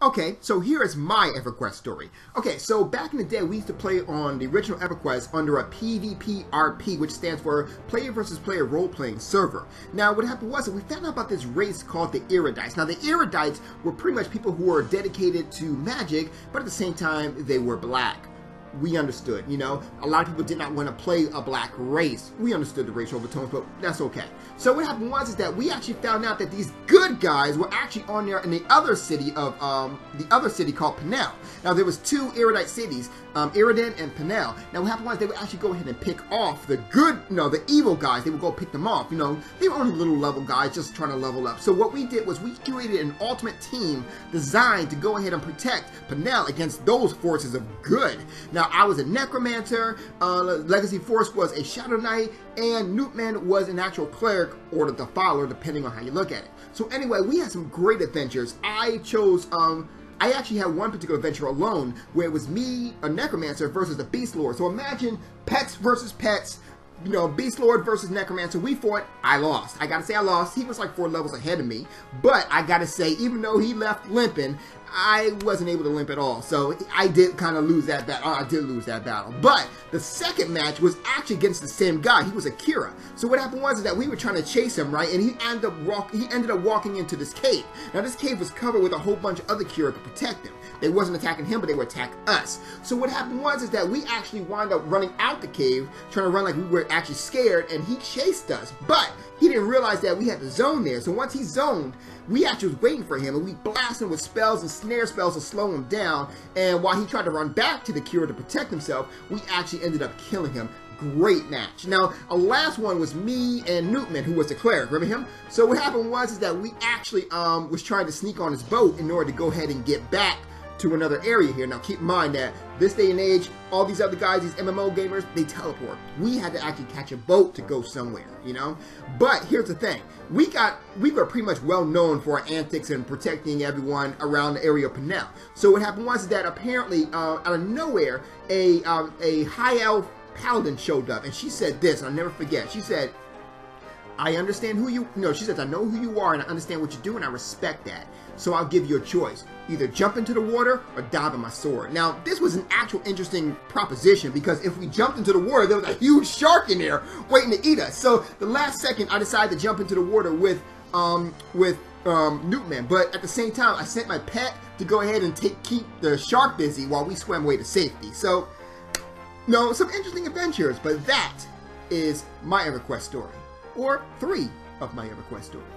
Okay, so here is my EverQuest story. Okay, so back in the day, we used to play on the original EverQuest under a PvPRP, which stands for Player versus Player Role-Playing Server. Now, what happened was that we found out about this race called the Erudites. Now, the Erudites were pretty much people who were dedicated to magic, but at the same time, they were black. We understood, you know, a lot of people did not want to play a black race. We understood the racial overtones, but that's okay. So what happened was is that we actually found out that these good guys were actually on there in the other city called Penel. Now there was two erudite cities, Iridan and Penel. Now what happened was they would actually go ahead and pick off the good, the evil guys. They would go pick them off. You know, they were only little level guys just trying to level up. So what we did was we created an ultimate team designed to go ahead and protect Penel against those forces of good. Now I was a necromancer, Legacy Force was a shadow knight, and Newtman was an actual cleric or the defiler, depending on how you look at it. So anyway, we had some great adventures. I chose, I actually had one particular adventure alone where it was me, a necromancer, versus the beast lord. So imagine pets versus pets. You know, Beast Lord versus Necromancer. We fought. I lost. I gotta say I lost. He was like 4 levels ahead of me. But I gotta say, even though he left limping, I wasn't able to limp at all. So I did kind of lose that battle. I did lose that battle. But the second match was actually against the same guy. He was Akira. So what happened was that we were trying to chase him, right? And he ended up walking into this cave. Now this cave was covered with a whole bunch of other Kira to protect him. They wasn't attacking him, but they would attack us. So what happened was is that we actually wound up running out the cave, trying to run like we were actually scared, and he chased us. But he didn't realize that we had the zone there. So once he zoned, we actually was waiting for him, and we blasted him with spells and snare spells to slow him down. And while he tried to run back to the Kira to protect himself, we actually ended up killing him. Great match. Now, a last one was me and Newtman, who was the cleric. Remember him? So what happened was is that we actually was trying to sneak on his boat in order to go ahead and get back to another area here. Now keep in mind that this day and age, all these other guys, these MMO gamers, they teleport. We had to actually catch a boat to go somewhere, you know? But here's the thing. We were pretty much well known for our antics and protecting everyone around the area of Penel. So what happened was that apparently, out of nowhere, a high elf paladin showed up, and she said this, and I'll never forget. She said, I understand who you, no, she says, I know who you are and I understand what you do and I respect that. So I'll give you a choice. Either jump into the water or dive in my sword. Now, this was an actual interesting proposition because if we jumped into the water, there was a huge shark in there waiting to eat us. So the last second, I decided to jump into the water with Newtman. But at the same time, I sent my pet to go ahead and keep the shark busy while we swam away to safety. So, some interesting adventures, but that is my EverQuest story. Or 3 of my EverQuest stories.